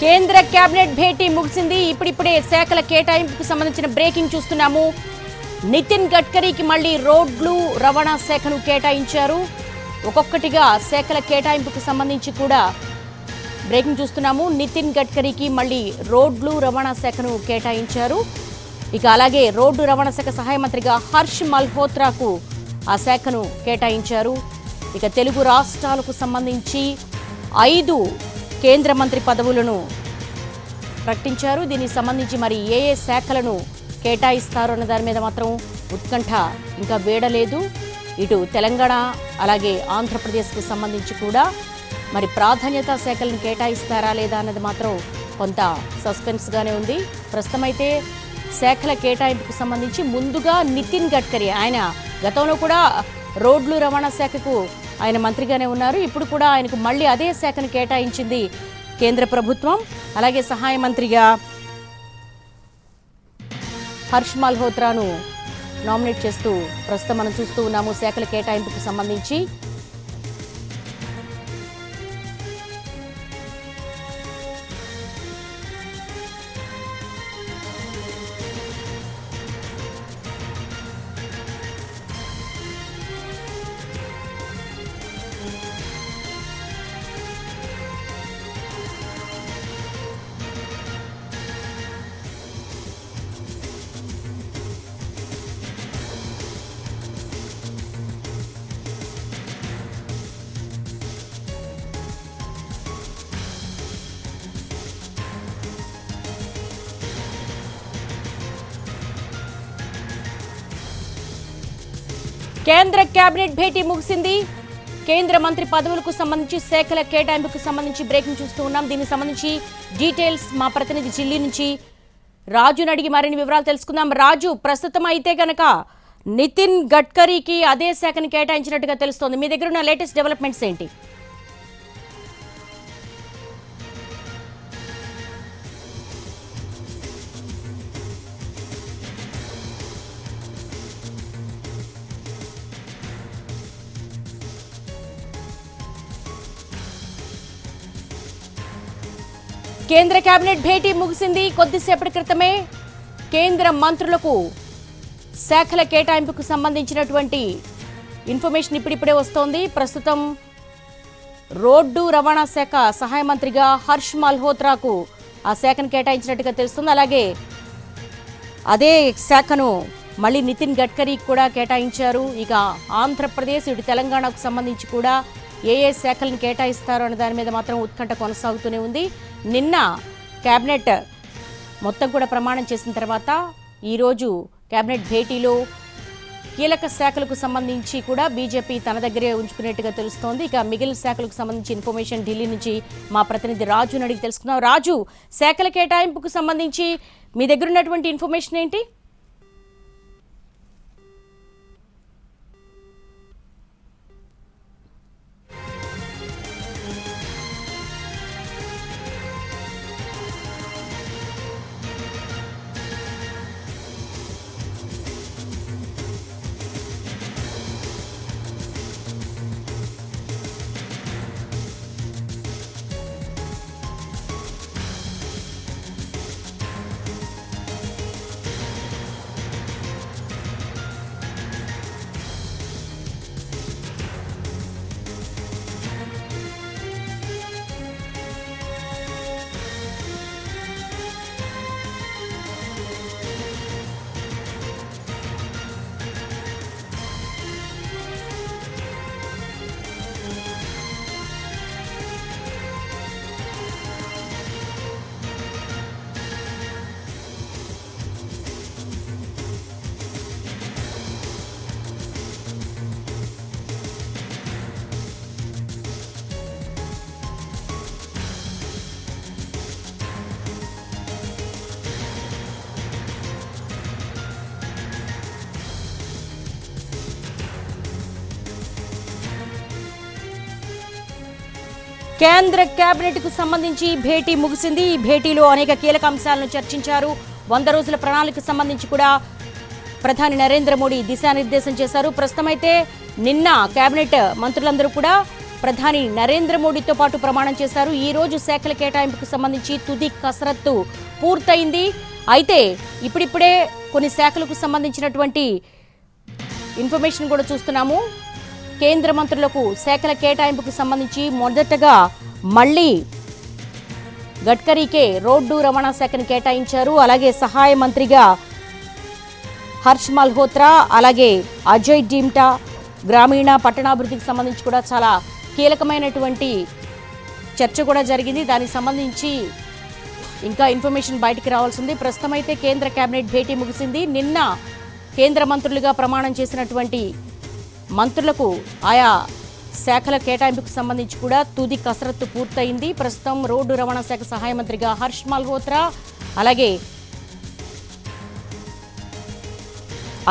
కేంద్ర కేబినెట్ భేటీ ముగిసింది. ఇప్పుడిప్పుడే శాఖల కేటాయింపుకు సంబంధించిన బ్రేకింగ్ చూస్తున్నాము. నితిన్ గడ్కరీకి మళ్ళీ రోడ్లు రవాణా శాఖను కేటాయించారు. ఒక్కొక్కటిగా శాఖల కేటాయింపుకు సంబంధించి కూడా బ్రేకింగ్ చూస్తున్నాము. నితిన్ గడ్కరీకి మళ్ళీ రోడ్లు రవాణా శాఖను కేటాయించారు. ఇక అలాగే రోడ్డు రవాణా శాఖ సహాయ మంత్రిగా హర్ష్ మల్హోత్రాకు ఆ శాఖను కేటాయించారు. ఇక తెలుగు రాష్ట్రాలకు సంబంధించి 5 కేంద్ర మంత్రి పదవులను ప్రకటించారు. దీనికి సంబంధించి మరి ఏ శాఖలను కేటాయిస్తారు అన్న దాని మీద మాత్రం ఉత్కంఠ ఇంకా వీడలేదు. ఇటు తెలంగాణ అలాగే ఆంధ్రప్రదేశ్కు సంబంధించి కూడా మరి ప్రాధాన్యత శాఖలను కేటాయిస్తారా లేదా అన్నది మాత్రం కొంత సస్పెన్స్గానే ఉంది. ప్రస్తుతం అయితే శాఖల కేటాయింపుకు సంబంధించి ముందుగా నితిన్ గడ్కరీ, ఆయన గతంలో కూడా రోడ్లు రవాణా శాఖకు ఆయన మంత్రిగానే ఉన్నారు. ఇప్పుడు కూడా ఆయనకు మళ్ళీ అదే శాఖను కేటాయించింది కేంద్ర ప్రభుత్వం. అలాగే సహాయ మంత్రిగా హర్ష్ మల్హోత్రాను నామినేట్ చేస్తూ ప్రస్తుతం మనం చూస్తూ ఉన్నాము శాఖల కేటాయింపుకు సంబంధించి. కేంద్ర కేబినెట్ భేటీ ముగిసింది. కేంద్ర మంత్రి పదవులకు సంబంధించి శాఖల కేటాయింపుకు సంబంధించి బ్రేకింగ్ చూస్తూ ఉన్నాం. దీనికి సంబంధించి డీటెయిల్స్ మా ప్రతినిధి ఢిల్లీ నుంచి రాజును అడిగి మరిన్ని వివరాలు తెలుసుకుందాం. రాజు, ప్రస్తుతం అయితే గనక నితిన్ గడ్కరీకి అదే శాఖను కేటాయించినట్టుగా తెలుస్తోంది. మీ దగ్గర ఉన్న లేటెస్ట్ డెవలప్మెంట్స్ ఏంటి? కేంద్ర కేబినెట్ భేటీ ముగిసింది. కొద్దిసేపటి క్రితమే కేంద్ర మంత్రులకు శాఖల కేటాయింపుకు సంబంధించినటువంటి ఇన్ఫర్మేషన్ ఇప్పుడిప్పుడే వస్తోంది. ప్రస్తుతం రోడ్డు రవాణా శాఖ సహాయ మంత్రిగా హర్ష్ మల్హోత్రాకు ఆ శాఖను కేటాయించినట్టుగా తెలుస్తుంది. అలాగే అదే శాఖను మళ్ళీ నితిన్ గడ్కరీకి కూడా కేటాయించారు. ఇక ఆంధ్రప్రదేశ్ ఇటు తెలంగాణకు సంబంధించి కూడా ఏ శాఖలను కేటాయిస్తారు అనే దాని మీద మాత్రం ఉత్కంఠ కొనసాగుతూనే ఉంది. నిన్న కేబినెట్ మొత్తం కూడా ప్రమాణం చేసిన తర్వాత ఈరోజు కేబినెట్ భేటీలో కీలక శాఖలకు సంబంధించి కూడా బీజేపీ తన దగ్గరే ఉంచుకునేట్టుగా తెలుస్తోంది. ఇక మిగిలిన శాఖలకు సంబంధించి ఇన్ఫర్మేషన్ ఢిల్లీ నుంచి మా ప్రతినిధి రాజును అడిగి తెలుసుకుందాం. రాజు, శాఖల కేటాయింపుకు సంబంధించి మీ దగ్గర ఉన్నటువంటి ఇన్ఫర్మేషన్ ఏంటి? కేంద్ర కేబినెట్ కు సంబంధించి భేటీ ముగిసింది. ఈ భేటీలో అనేక కీలక అంశాలను చర్చించారు. 100 రోజుల ప్రణాళికకు సంబంధించి కూడా ప్రధాని నరేంద్ర మోడీ దిశానిర్దేశం చేశారు. ప్రస్తుతం అయితే నిన్న కేబినెట్ మంత్రులందరూ కూడా ప్రధాని నరేంద్ర మోడీతో పాటు ప్రమాణం చేశారు. ఈ రోజు శాఖల కేటాయింపుకు సంబంధించి తుది కసరత్తు పూర్తయింది. అయితే ఇప్పుడిప్పుడే కొన్ని శాఖలకు సంబంధించినటువంటి ఇన్ఫర్మేషన్ కూడా చూస్తున్నాము. కేంద్ర మంత్రులకు శాఖల కేటాయింపుకు సంబంధించి మొదటగా మళ్ళీ గడ్కరీకే రోడ్డు రవాణా శాఖను కేటాయించారు. అలాగే సహాయ మంత్రిగా హర్ష్ మల్హోత్రా, అలాగే అజయ్ ఢీమ్టా గ్రామీణ పట్టణాభివృద్ధికి సంబంధించి కూడా చాలా కీలకమైనటువంటి చర్చ కూడా జరిగింది. దానికి సంబంధించి ఇంకా ఇన్ఫర్మేషన్ బయటికి రావాల్సింది. ప్రస్తుతం అయితే కేంద్ర కేబినెట్ భేటీ ముగిసింది. నిన్న కేంద్ర మంత్రులుగా ప్రమాణం చేసినటువంటి మంత్రులకు ఆయా శాఖల కేటాయింపుకు సంబంధించి కూడా తుది కసరత్తు పూర్తయింది. ప్రస్తుతం రోడ్డు రవాణా శాఖ సహాయ మంత్రిగా హర్ష్ మల్హోత్రా, అలాగే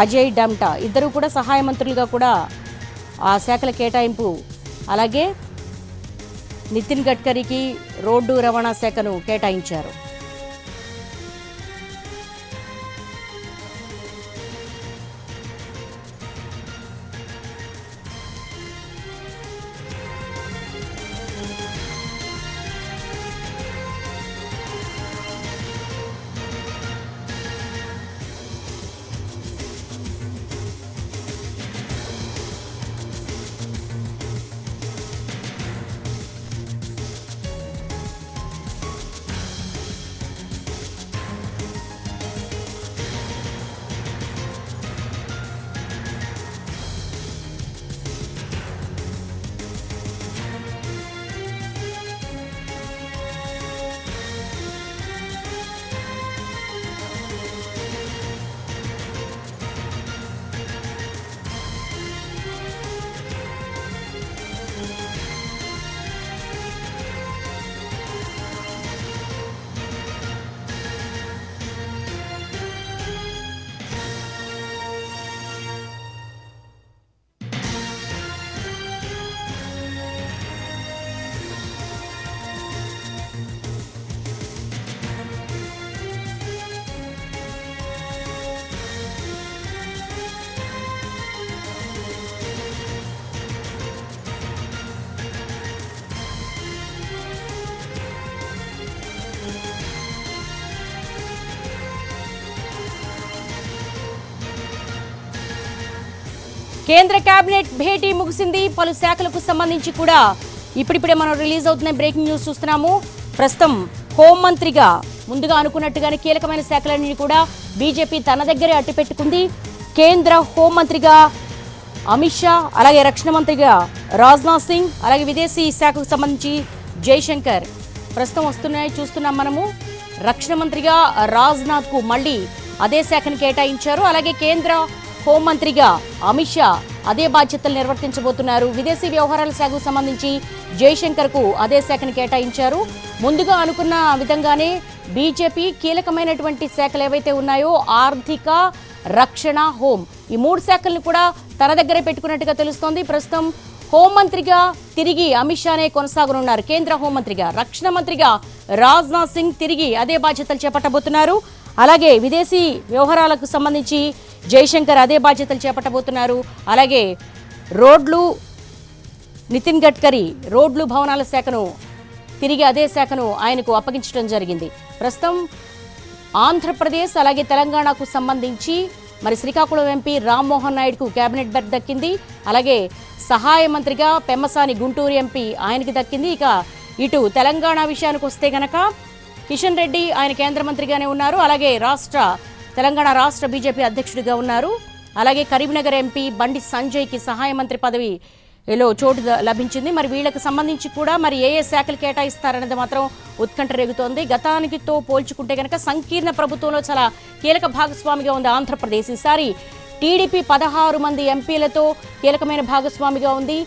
అజయ్ ఢీమ్టా ఇద్దరు కూడా సహాయ మంత్రులుగా కూడా ఆ శాఖల కేటాయింపు, అలాగే నితిన్ గడ్కరీకి రోడ్డు రవాణా శాఖను కేటాయించారు. కేంద్ర కేబినెట్ భేటీ ముగిసింది. పలు శాఖలకు సంబంధించి కూడా ఇప్పుడిప్పుడే మనం రిలీజ్ అవుతున్న బ్రేకింగ్ న్యూస్ చూస్తున్నాము. ప్రస్తుతం హోంమంత్రిగా ముందుగా అనుకున్నట్టుగానే కీలకమైన శాఖలన్నీ కూడా బీజేపీ తన దగ్గరే అట్టిపెట్టుకుంది. కేంద్ర హోంమంత్రిగా అమిత్ షా, అలాగే రక్షణ మంత్రిగా రాజ్నాథ్ సింగ్, అలాగే విదేశీ శాఖకు సంబంధించి జైశంకర్ ప్రస్తుతం వస్తున్నాయి చూస్తున్నాం మనము. రక్షణ మంత్రిగా రాజ్నాథ్కు మళ్ళీ అదే శాఖను కేటాయించారు. అలాగే కేంద్ర హోంమంత్రిగా అమిత్ షా అదే బాధ్యతలు నిర్వర్తించబోతున్నారు. విదేశీ వ్యవహారాల శాఖకు సంబంధించి జైశంకర్కు అదే శాఖను కేటాయించారు. ముందుగా అనుకున్న విధంగానే బీజేపీ కీలకమైనటువంటి శాఖలు ఏవైతే ఉన్నాయో ఆర్థిక, రక్షణ, హోం ఈ మూడు శాఖలను కూడా తన దగ్గరే పెట్టుకున్నట్టుగా తెలుస్తోంది. ప్రస్తుతం హోంమంత్రిగా తిరిగి అమిత్ షానే కొనసాగనున్నారు. కేంద్ర హోంమంత్రిగా, రక్షణ మంత్రిగా రాజ్నాథ్ సింగ్ తిరిగి అదే బాధ్యతలు చేపట్టబోతున్నారు. అలాగే విదేశీ వ్యవహారాలకు సంబంధించి జైశంకర్ అదే బాధ్యతలు చేపట్టబోతున్నారు. అలాగే రోడ్లు, నితిన్ గడ్కరీ రోడ్లు భవనాల శాఖను తిరిగి అదే శాఖను ఆయనకు అప్పగించడం జరిగింది. ప్రస్తుతం ఆంధ్రప్రదేశ్ అలాగే తెలంగాణకు సంబంధించి మరి శ్రీకాకుళం ఎంపీ రామ్మోహన్ నాయుడుకు కేబినెట్ బెర్త్ దక్కింది. అలాగే సహాయ మంత్రిగా పెమ్మసాని గుంటూరు ఎంపీ ఆయనకి దక్కింది. ఇక ఇటు తెలంగాణ విషయానికి వస్తే గనక కిషన్ రెడ్డి ఆయన కేంద్ర మంత్రిగానే ఉన్నారు. అలాగే తెలంగాణ రాష్ట్ర బీజేపీ అధ్యక్షుడిగా ఉన్నారు. అలాగే కరీంనగర్ ఎంపీ బండి సంజయ్కి సహాయ మంత్రి పదవిలో చోటు లభించింది. మరి వీళ్ళకి సంబంధించి కూడా మరి ఏ శాఖలు కేటాయిస్తారనేది మాత్రం ఉత్కంఠ రేగుతోంది. గతానికితో పోల్చుకుంటే కనుక సంకీర్ణ ప్రభుత్వంలో చాలా కీలక భాగస్వామిగా ఉంది ఆంధ్రప్రదేశ్. ఈసారి టీడీపీ 16 మంది ఎంపీలతో కీలకమైన భాగస్వామిగా ఉంది.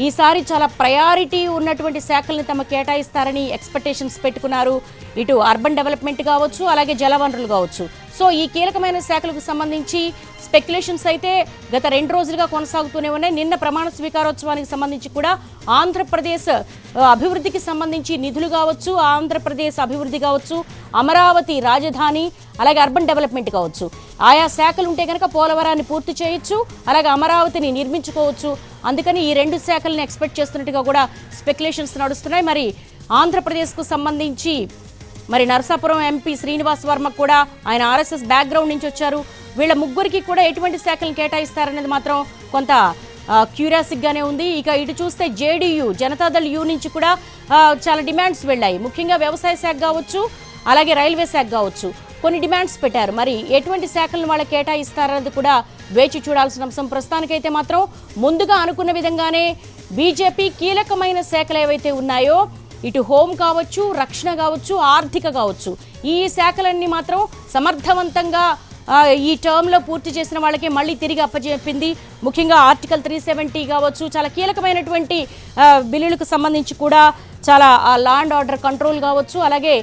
ఈసారి చాలా ప్రయారిటీ ఉన్నటువంటి శాఖల్ని తమ కేటాయిస్తారని ఎక్స్పెక్టేషన్స్ పెట్టుకున్నారు. ఇటు అర్బన్ డెవలప్మెంట్ కావచ్చు, అలాగే జలవనరులు కావచ్చు. సో ఈ కీలకమైన శాఖలకు సంబంధించి స్పెక్యులేషన్స్ అయితే గత 2 రోజులుగా కొనసాగుతూనే ఉన్నాయి. నిన్న ప్రమాణ స్వీకారోత్సవానికి సంబంధించి కూడా ఆంధ్రప్రదేశ్ అభివృద్ధికి సంబంధించి నిధులు కావచ్చు, ఆంధ్రప్రదేశ్ అభివృద్ధి కావచ్చు, అమరావతి రాజధాని, అలాగే అర్బన్ డెవలప్మెంట్ కావచ్చు, ఆయా శాఖలు ఉంటే కనుక పోలవరాన్ని పూర్తి చేయొచ్చు, అలాగే అమరావతిని నిర్మించుకోవచ్చు. అందుకని ఈ 2 శాఖలను ఎక్స్పెక్ట్ చేస్తున్నట్టుగా కూడా స్పెక్యులేషన్స్ నడుస్తున్నాయి. మరి ఆంధ్రప్రదేశ్కు సంబంధించి మరి నరసాపురం ఎంపీ శ్రీనివాస్ వర్మ కూడా ఆయన ఆర్ఎస్ఎస్ బ్యాక్గ్రౌండ్ నుంచి వచ్చారు. వీళ్ళ ముగ్గురికి కూడా ఎటువంటి శాఖలను కేటాయిస్తారనేది మాత్రం కొంత క్యూరియాసిటీగానే ఉంది. ఇక ఇటు చూస్తే జేడీయూ జనతాదళ్ యూ నుంచి కూడా చాలా డిమాండ్స్ వెళ్ళాయి. ముఖ్యంగా వ్యవసాయ శాఖ కావచ్చు, అలాగే రైల్వే శాఖ కావచ్చు, కొన్ని డిమాండ్స్ పెట్టారు. మరి ఎటువంటి శాఖలను వాళ్ళకి కేటాయిస్తారనేది కూడా వేచి చూడాల్సిన అంశం. ప్రస్తుతానికైతే మాత్రం ముందుగా అనుకున్న విధంగానే బీజేపీ కీలకమైన శాఖలు ఏవైతే ఉన్నాయో, ఇటు హోం కావచ్చు, రక్షణ కావచ్చు, ఆర్థిక కావచ్చు, ఈ శాఖలన్నీ మాత్రం సమర్థవంతంగా ఈ టర్మ్లో పూర్తి చేసిన వాళ్ళకి మళ్ళీ తిరిగి అప్పచెప్పింది. ముఖ్యంగా ఆర్టికల్ 370 కావచ్చు, చాలా కీలకమైనటువంటి బిల్లులకు సంబంధించి కూడా చాలా లా అండ్ ఆర్డర్ కంట్రోల్ కావచ్చు, అలాగే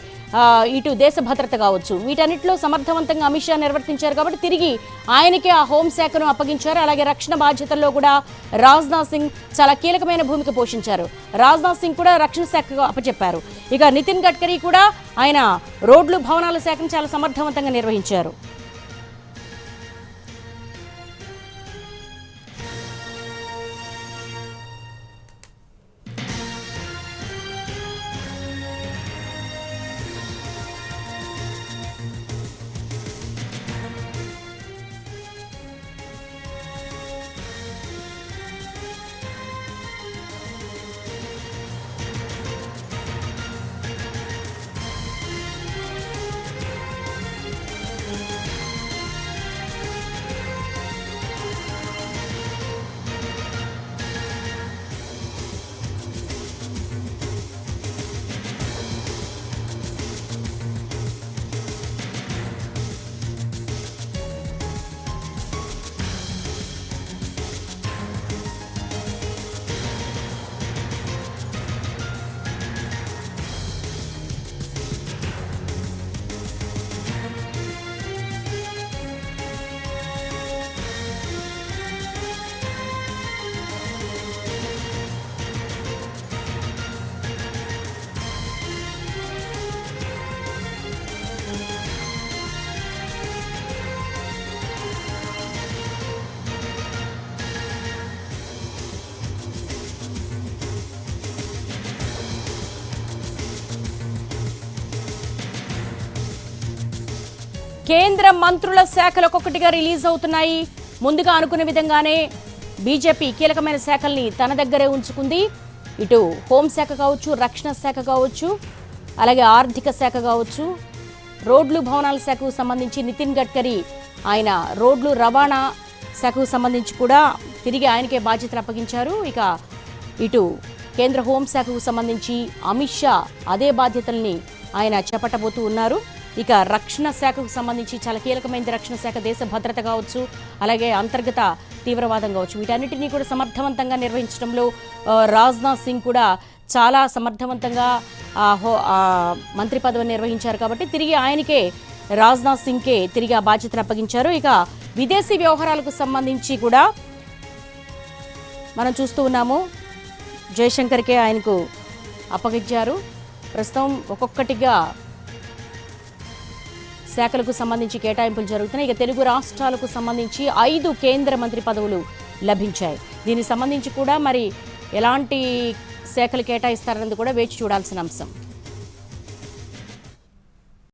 ఇటు దేశ భద్రత కావచ్చు, వీటన్నిటిలో సమర్థవంతంగా అమిత్ షా నిర్వర్తించారు కాబట్టి తిరిగి ఆయనకే ఆ హోంశాఖను అప్పగించారు. అలాగే రక్షణ బాధ్యతల్లో కూడా రాజ్నాథ్ సింగ్ చాలా కీలకమైన భూమిక పోషించారు. రాజ్నాథ్ సింగ్ కూడా రక్షణ శాఖకు అప్పచెప్పారు. ఇక నితిన్ గడ్కరీ కూడా ఆయన రోడ్లు భవనాల శాఖను చాలా సమర్థవంతంగా నిర్వహించారు. కేంద్ర మంత్రుల శాఖలు ఒక్కొక్కటిగా రిలీజ్ అవుతున్నాయి. ముందుగా అనుకున్న విధంగానే బీజేపీ కీలకమైన శాఖల్ని తన దగ్గరే ఉంచుకుంది. ఇటు హోంశాఖ కావచ్చు, రక్షణ శాఖ కావచ్చు, అలాగే ఆర్థిక శాఖ కావచ్చు, రోడ్లు భవనాల శాఖకు సంబంధించి నితిన్ గడ్కరీ ఆయన రోడ్లు రవాణా శాఖకు సంబంధించి కూడా తిరిగి ఆయనకే బాధ్యతలు అప్పగించారు. ఇక ఇటు కేంద్ర హోంశాఖకు సంబంధించి అమిత్ షా అదే బాధ్యతల్ని ఆయన చేపట్టబోతూ ఉన్నారు. ఇక రక్షణ శాఖకు సంబంధించి చాలా కీలకమైనది రక్షణ శాఖ, దేశ భద్రత కావచ్చు, అలాగే అంతర్గత తీవ్రవాదం కావచ్చు, వీటన్నిటినీ కూడా సమర్థవంతంగా నిర్వహించడంలో రాజ్నాథ్ సింగ్ కూడా చాలా సమర్థవంతంగా మంత్రి పదవిని నిర్వహించారు. కాబట్టి తిరిగి ఆయనకే రాజ్నాథ్ సింగ్కే తిరిగి ఆ బాధ్యతను అప్పగించారు. ఇక విదేశీ వ్యవహారాలకు సంబంధించి కూడా మనం చూస్తూ ఉన్నాము, జయశంకర్కే ఆయనకు అప్పగించారు. ప్రస్తుతం ఒక్కొక్కటిగా శాఖలకు సంబంధించి కేటాయింపులు జరుగుతున్నాయి. ఇక తెలుగు రాష్ట్రాలకు సంబంధించి 5 కేంద్ర మంత్రి పదవులు లభించాయి. దీనికి సంబంధించి కూడా మరి ఎలాంటి శాఖలు కేటాయిస్తారన్నది కూడా వేచి చూడాల్సిన అంశం.